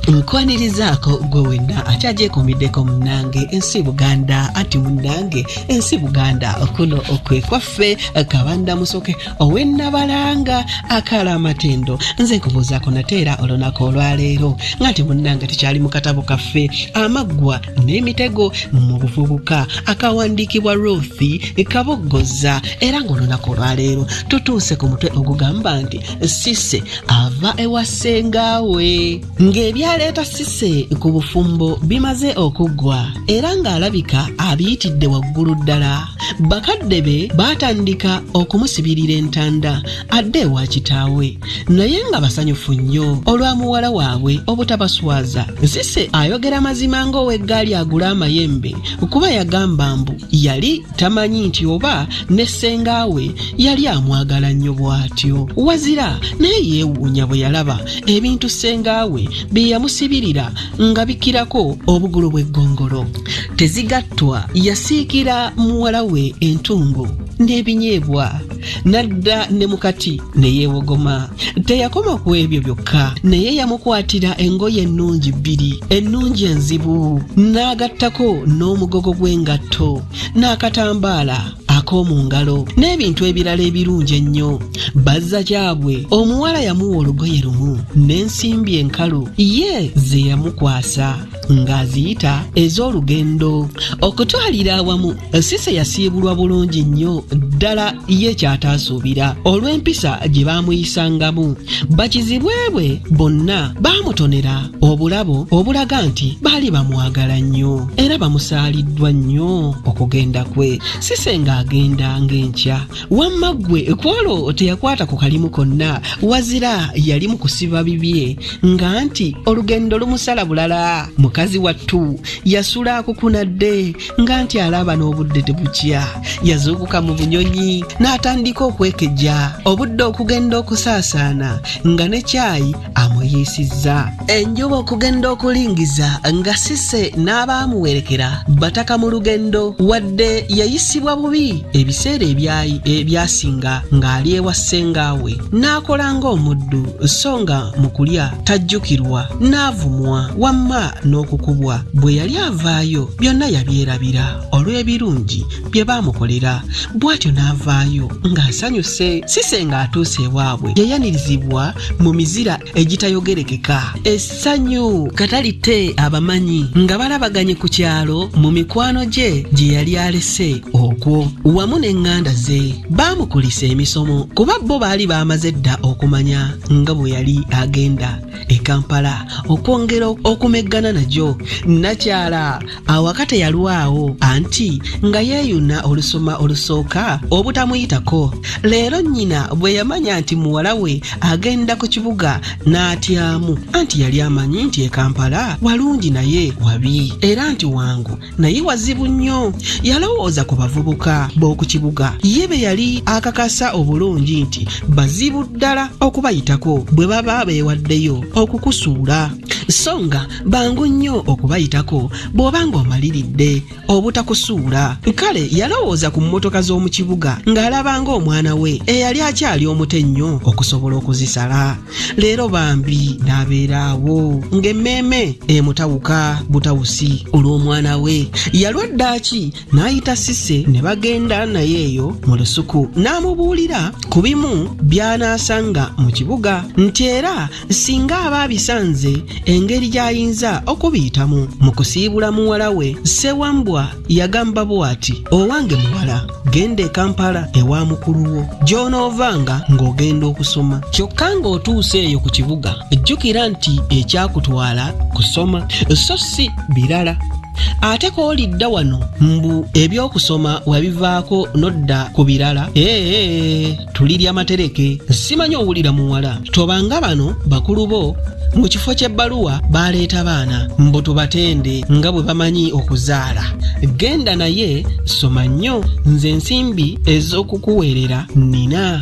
nkwanirizaako gwe wenna akyagyekuumiddeko munnange ensi Buganda ati munnange ensi Buganda okuno okwekwaffe Kabanda Musoke ow'ennabalanga akaala amatendo nze nkubuuzaako nateera olunaku olwaleero ngati munnange tukyali mu katabo kaffe Amaggwa Némitego mu Buvubuka akawandiikibwa Ruthi Kaboggoza era ng'olunaku olwaleero tutuuse ku mutwe ogugamba nti Cissy Ava Ewa Ssenga we ng'ebyaleeta Cissy ku bufumbo bimaze okuggwa era ng'alabika abiyitidde waggulu ddala bakadde be baatandika okumusibirira entanda adde ewa kitaawe naye nga basanyufu nnyo olwa muwala waabwe obutabaswaza. Cissy ayogera mazima ng'ow'eggaali agula amayembe kuba yagamba mbu yali tamanyi nti oba ne ssenga we yali amwagala nnyo bw'atyo wazira naye yeewuunya bwe yalaba ebintu ssenga we bye yamusibirira nga bikkirako obugulu bw'eggongolo. Tezigattwa yasiikira muwala we entungo n'ebinyeebwa nadda ne mukati ne yeewogoma. Teyakoma ku ebyo byokka naye yamukwatira engoye ennungi bbiri ennungi enzibu n'agattako n'omugogo gw'engatto n'akatambaala ak'omu ngalo n'ebintu ebirala ebirungi ennyo. Bazza kyabwe omuwala yamuwa olugoye lumu n'ensimbi enkalu ye ze yamukwasa ng'aziyita ez'olugendo okutwalira awamu. Cissy yasiibulwa bulungi nnyo ddala ye kyataasuubira olw'empisa gye baamuyisangamu. Bakizibwe bwe bonna baamutonera obulabo obulaga nti baali bamwagala nnyo era bamusaaliddwa nnyo okugenda kwe. Cissy ng'agenda ng'enkya wamma ggwe kwolwo teyakwata ku kalimu konna wazira yali mu kusiba bibye nga nti olugendo lumusala bulala. Mukazi wattu yasula akukunadde nga nti alaba n'obudde tebukya yazuukuka mu bunyonyi n'atandika okwekejja obudde okugenda okusaasaana nga ne caayi amuyiisizza. Enjuba okugenda okulingiza nga Cissy n'abaamuwerekera bataka mu lugendo wadde yayisibwa bubi ebiseera ebyasinga ng'ali ewa ssenga we n'akola ng'omuddu so nga mu kulya tajjukirwa n'avumwa wamma n'okukubwa. Bwe yali avaayo byonna yabyerabira olw'ebirungi bye baamukolera bw'atyo n'avaayo ng'asanyuse. Cissy ng'atuuse ewaabwe yayanirizibwa mu mizira egitayogerekeka. Essanyu katalitte abamanyi nga balabaganye ku kyalo mu mikwano gye gye yali alese okwo wamu n'eŋŋanda ze baamukulisa emisomo kuba bo baali baamaze dda okumanya nga bwe yali agenda e Kampala okwongera okumeggana najo. Nakyala awaka teyalwawo anti nga yeeyuna olusoma olusooka obutamuyitako. Leero nnyina bwe yamanya nti muwala we agenda ku kibuga n'atyamu anti yali amanyi nti e Kampala walungi naye wabi era nti wangu naye wazibu nnyo. Yalowooza ku bavubuka b'oku kibuga ye be yali akakasa obulungi nti bazibu ddala okubayitako bwe baba beewaddeyo okukusuula so nga bangu nnyo okubayitako bw'oba ng'omaliridde obutakusuula. Kale yalowooza ku mmotoka z'omu kibuga ng'alaba ng'omwana we eyali akyali omuto ennyo okusobola okuzisala. Leero bambi n'abeeraawo ng'emmeeme emutawuka butawusi olw'omwana we. Yalwadda ki n'ayita Cissy ne bagenda naye eyo mu lusuku n'amubuulira ku bimu by'anaasanga mu kibuga nti era singa aba abisanze engeri gy'ayinza okubiyitamu. Mu kusiibula muwala we Ssewambwa yagamba bw'ati owange muwala genda e Kampala ewa mukulu wo gy'onoovanga ng'ogenda okusoma kyokka ng'otuuse eyo ku kibuga jjukira nti ekyakutwala kusoma so si birala. Ate koolidda wano mbu ebyokusoma wabivaako nodda ku birala. Tulirya matereke simanyi owulira muwala tobanga bano bakulu bo mu kifo ky'ebbaluwa baleeta baana mbu tubatende nga bwe bamanyi okuzaala. Genda naye soma nnyo nze ensimbi ez'okukuweerera nina.